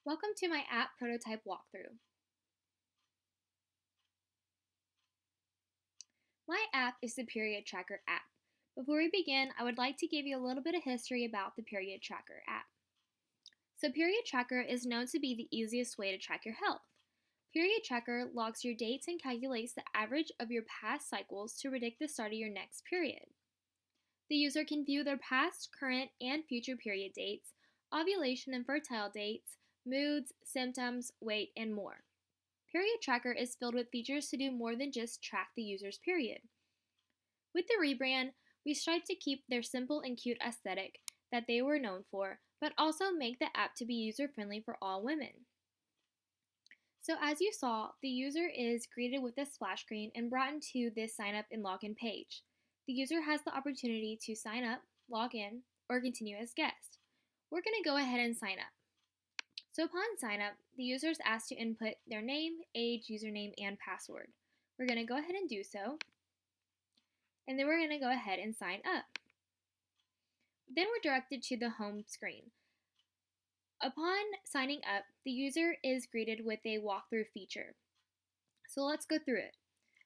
Welcome to my app prototype walkthrough. My app is the Period Tracker app. Before we begin, I would like to give you a little bit of history about the Period Tracker app. So Period Tracker is known to be the easiest way to track your health. Period Tracker logs your dates and calculates the average of your past cycles to predict the start of your next period. The user can view their past, current, and future period dates, ovulation and fertile dates, moods, symptoms, weight, and more. Period Tracker is filled with features to do more than just track the user's period. With the rebrand, we strive to keep their simple and cute aesthetic that they were known for, but also make the app to be user-friendly for all women. So as you saw, the user is greeted with a splash screen and brought into this sign up and login page. The user has the opportunity to sign up, log in, or continue as guest. We're going to go ahead and sign up. So upon sign up, the user is asked to input their name, age, username, and password. We're going to go ahead and do so. And then we're going to go ahead and sign up. Then we're directed to the home screen. Upon signing up, the user is greeted with a walkthrough feature. So let's go through it.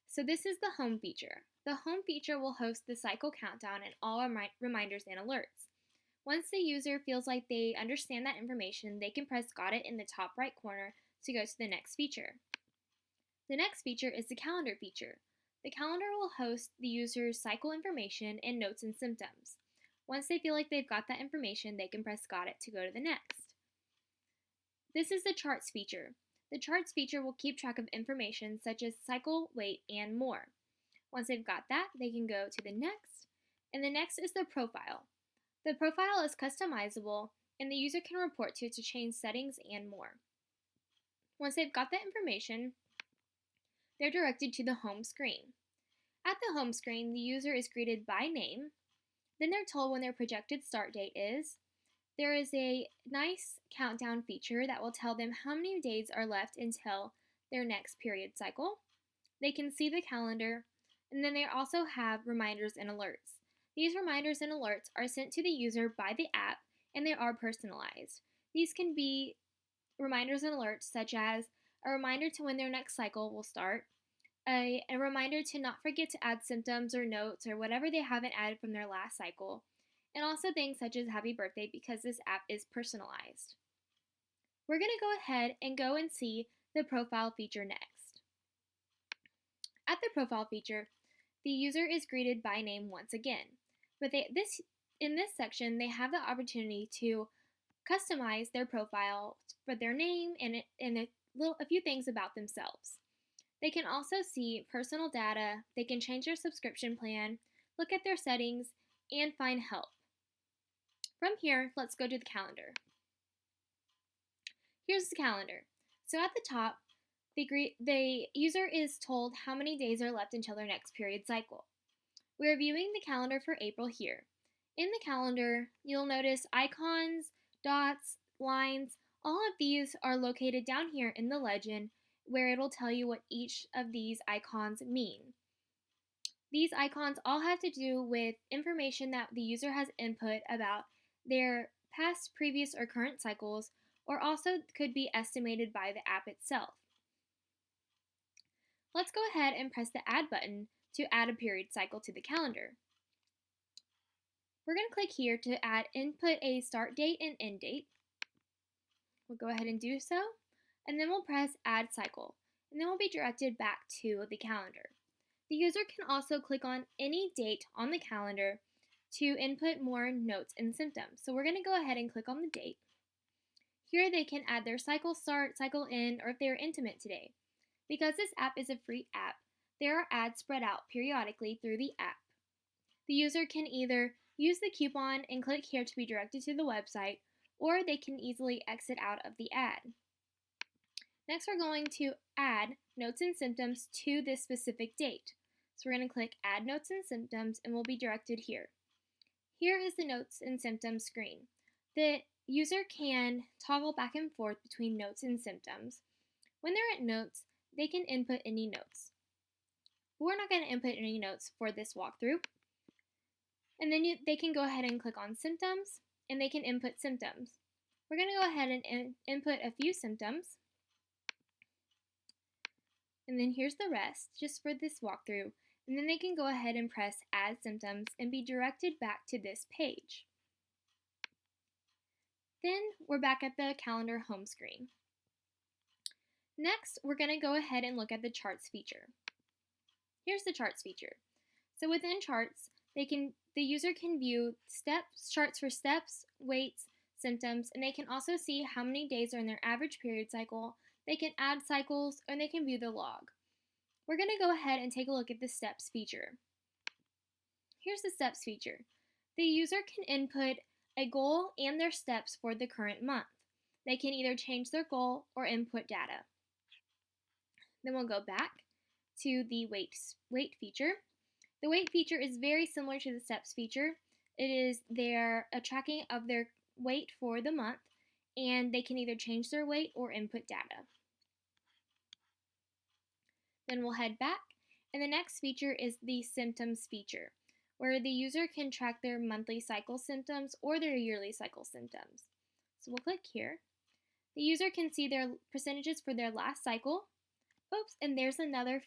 So this is the home feature. The home feature will host the cycle countdown and all reminders and alerts. Once the user feels like they understand that information, they can press Got It in the top right corner to go to the next feature. The next feature is the calendar feature. The calendar will host the user's cycle information and notes and symptoms. Once they feel like they've got that information, they can press Got It to go to the next. This is the charts feature. The charts feature will keep track of information such as cycle, weight, and more. Once they've got that, they can go to the next. And the next is the profile. The profile is customizable, and the user can report to it to change settings and more. Once they've got that information, they're directed to the home screen. At the home screen, the user is greeted by name. Then they're told when their projected start date is. There is a nice countdown feature that will tell them how many days are left until their next period cycle. They can see the calendar, and then they also have reminders and alerts. These reminders and alerts are sent to the user by the app, and they are personalized. These can be reminders and alerts such as a reminder to when their next cycle will start, a reminder to not forget to add symptoms or notes or whatever they haven't added from their last cycle, and also things such as happy birthday because this app is personalized. We're going to go ahead and go and see the profile feature next. At the profile feature, the user is greeted by name once again. But in this section, they have the opportunity to customize their profile for their name and a few things about themselves. They can also see personal data, they can change their subscription plan, look at their settings, and find help. From here, let's go to the calendar. Here's the calendar. So at the top, the user is told how many days are left until their next period cycle. We're viewing the calendar for April here. In the calendar, you'll notice icons, dots, lines. All of these are located down here in the legend where it'll tell you what each of these icons mean. These icons all have to do with information that the user has input about their past, previous, or current cycles, or also could be estimated by the app itself. Let's go ahead and press the Add button to add a period cycle to the calendar. We're going to click here to input a start date and end date. We'll go ahead and do so, and then we'll press Add Cycle, and then we'll be directed back to the calendar. The user can also click on any date on the calendar to input more notes and symptoms. So we're going to go ahead and click on the date. Here they can add their cycle start, cycle end, or if they are intimate today. Because this app is a free app, there are ads spread out periodically through the app. The user can either use the coupon and click here to be directed to the website, or they can easily exit out of the ad. Next, we're going to add notes and symptoms to this specific date. So we're going to click Add Notes and Symptoms, and we'll be directed here. Here is the Notes and Symptoms screen. The user can toggle back and forth between notes and symptoms. When they're at notes, they can input any notes. We're not going to input any notes for this walkthrough. And then they can go ahead and click on symptoms, and they can input symptoms. We're going to go ahead and input a few symptoms. And then here's the rest, just for this walkthrough. And then they can go ahead and press Add Symptoms and be directed back to this page. Then we're back at the calendar home screen. Next, we're going to go ahead and look at the charts feature. Here's the charts feature. So within charts, the user can view charts for steps, weights, symptoms, and they can also see how many days are in their average period cycle. They can add cycles, and they can view the log. We're going to go ahead and take a look at the steps feature. Here's the steps feature. The user can input a goal and their steps for the current month. They can either change their goal or input data. Then we'll go back to the weight feature. The weight feature is very similar to the steps feature. It is a tracking of their weight for the month, and they can either change their weight or input data. Then we'll head back, and the next feature is the symptoms feature, where the user can track their monthly cycle symptoms or their yearly cycle symptoms. So we'll click here. The user can see their percentages for their last cycle. Oops, and there's another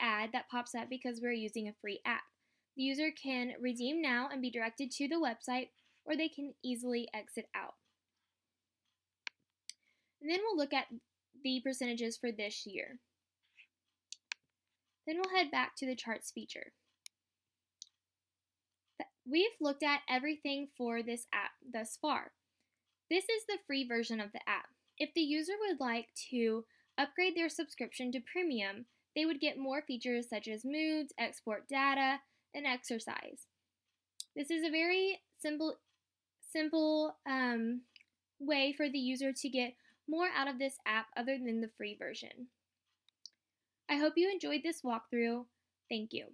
ad that pops up because we're using a free app. The user can redeem now and be directed to the website, or they can easily exit out. And then we'll look at the percentages for this year. Then we'll head back to the charts feature. We've looked at everything for this app thus far. This is the free version of the app. If the user would like to upgrade their subscription to premium, they would get more features such as moods, export data, and exercise. This is a very simple way for the user to get more out of this app other than the free version. I hope you enjoyed this walkthrough. Thank you.